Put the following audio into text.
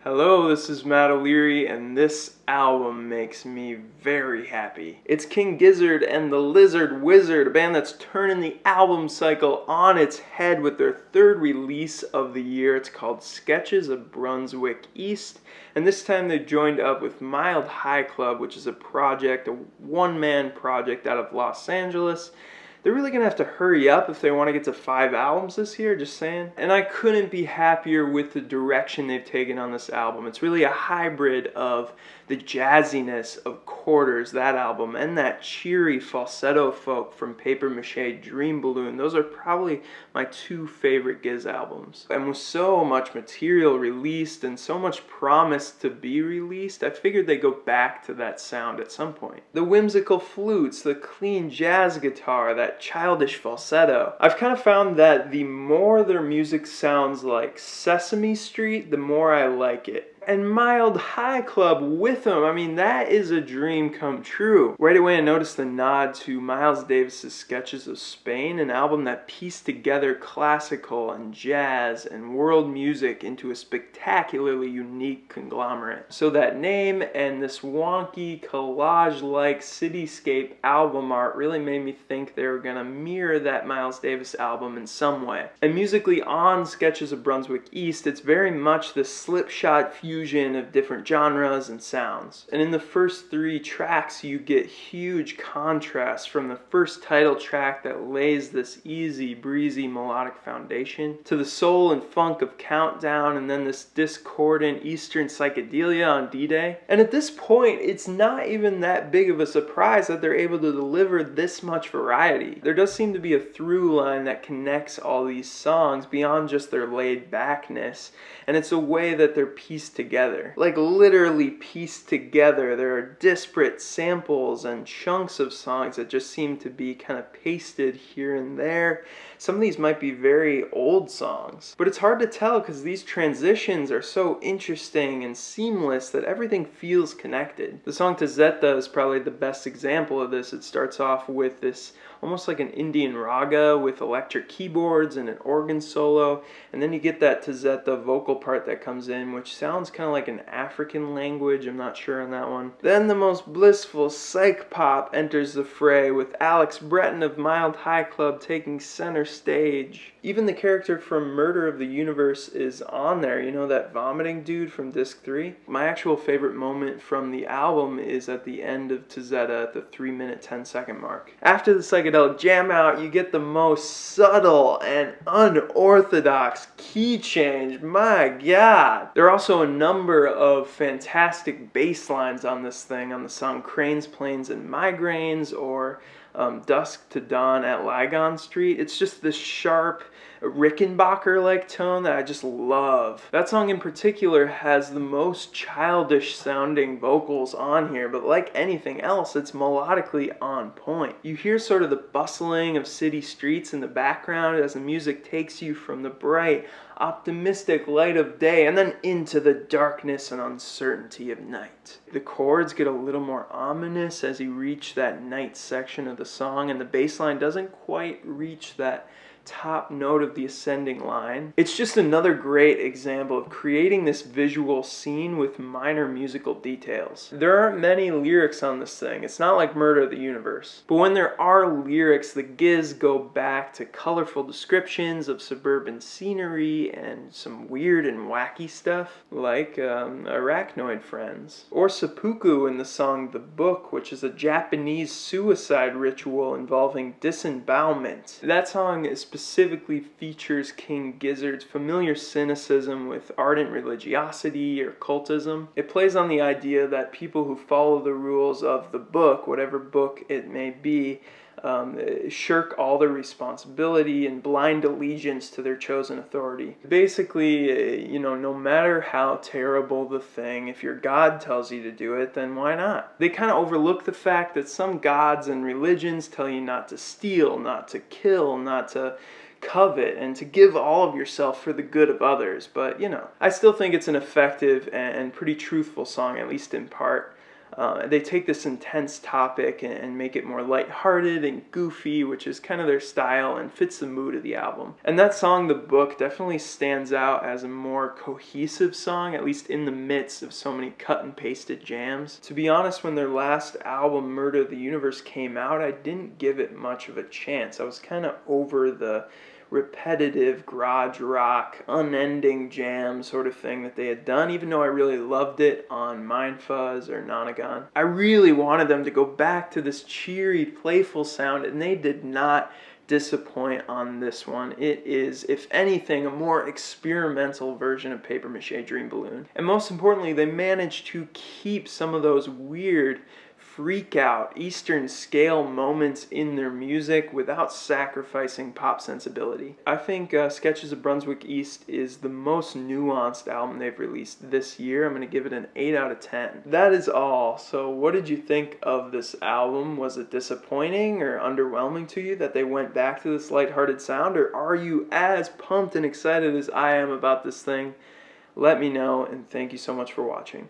Hello, this is Matt O'Leary, and this album makes me very happy. It's King Gizzard and the Lizard Wizard, a band that's turning the album cycle on its head with their third release of the year. It's called Sketches of Brunswick East, and this time they joined up with Mild High Club, which is a one-man project out of Los Angeles. They're really going to have to hurry up if they want to get to 5 albums this year, just saying. And I couldn't be happier with the direction they've taken on this album. It's really a hybrid of the jazziness of Quarters, that album, and that cheery falsetto folk from Paper Mache Dream Balloon. Those are probably my 2 favorite Giz albums. And with so much material released and so much promised to be released, I figured they'd go back to that sound at some point. The whimsical flutes, the clean jazz guitar, that childish falsetto. I've kind of found that the more their music sounds like Sesame Street, the more I like it. And Mild High Club with them, I mean, that is a dream come true. Right away I noticed the nod to Miles Davis's Sketches of Spain, an album that pieced together classical and jazz and world music into a spectacularly unique conglomerate. So that name and this wonky collage-like cityscape album art really made me think they were gonna mirror that Miles Davis album in some way. And musically on Sketches of Brunswick East, it's very much the slipshod fusion of different genres and sounds. And in the first 3 tracks you get huge contrast from the first title track that lays this easy breezy melodic foundation to the soul and funk of Countdown, and then this discordant eastern psychedelia on D-Day. And at this point it's not even that big of a surprise that they're able to deliver this much variety. There does seem to be a through line that connects all these songs beyond just their laid backness, and it's a way that they're pieced together. Like literally pieced together. There are disparate samples and chunks of songs that just seem to be kind of pasted here and there. Some of these might be very old songs, but it's hard to tell because these transitions are so interesting and seamless that everything feels connected. The song Tezeta is probably the best example of this. It starts off with this almost like an Indian raga with electric keyboards and an organ solo, and then you get that Tezeta vocal part that comes in, which sounds kind of like an African language. I'm not sure on that one. Then the most blissful psych pop enters the fray with Alex Breton of Mild High Club taking center stage. Even the character from Murder of the Universe is on there, you know, that vomiting dude from disc 3. My actual favorite moment from the album is at the end of Tezeta at the 3-minute 10-second mark. After the psychedelic jam out, you get the most subtle and unorthodox key change. My God! There are also a number of fantastic bass lines on this thing, on the song Cranes, Planes, and Migraines, or Dusk to Dawn at Lygon Street. It's just this sharp Rickenbacker-like tone that I just love. That song in particular has the most childish sounding vocals on here, but like anything else, it's melodically on point. You hear sort of the bustling of city streets in the background as the music takes you from the bright, optimistic light of day and then into the darkness and uncertainty of night. The chords get a little more ominous as you reach that night section of the song, and the bass line doesn't quite reach that top note of the ascending line. It's just another great example of creating this visual scene with minor musical details. There aren't many lyrics on this thing. It's not like Murder of the Universe. But when there are lyrics, the Giz go back to colorful descriptions of suburban scenery and some weird and wacky stuff, like arachnoid friends. Or seppuku in the song The Book, which is a Japanese suicide ritual involving disembowelment. That song is specifically features King Gizzard's familiar cynicism with ardent religiosity or cultism. It plays on the idea that people who follow the rules of the book, whatever book it may be, shirk all their responsibility and blind allegiance to their chosen authority. Basically, you know, no matter how terrible the thing, if your God tells you to do it, then why not? They kind of overlook the fact that some gods and religions tell you not to steal, not to kill, not to covet, and to give all of yourself for the good of others. But, you know, I still think it's an effective and pretty truthful song, at least in part. They take this intense topic and make it more lighthearted and goofy, which is kind of their style and fits the mood of the album. And that song, The Book, definitely stands out as a more cohesive song, at least in the midst of so many cut and pasted jams. To be honest, when their last album, Murder of the Universe, came out, I didn't give it much of a chance. I was kind of over the repetitive garage rock, unending jam sort of thing that they had done, even though I really loved it on Mind Fuzz or Nonagon. I really wanted them to go back to this cheery, playful sound, and they did not disappoint on this one. It is, if anything, a more experimental version of Paper Mache Dream Balloon. And most importantly, they managed to keep some of those weird freak out Eastern scale moments in their music without sacrificing pop sensibility. I think Sketches of Brunswick East is the most nuanced album they've released this year. I'm going to give it an 8 out of 10. That is all. So what did you think of this album? Was it disappointing or underwhelming to you that they went back to this lighthearted sound, or are you as pumped and excited as I am about this thing? Let me know, and thank you so much for watching.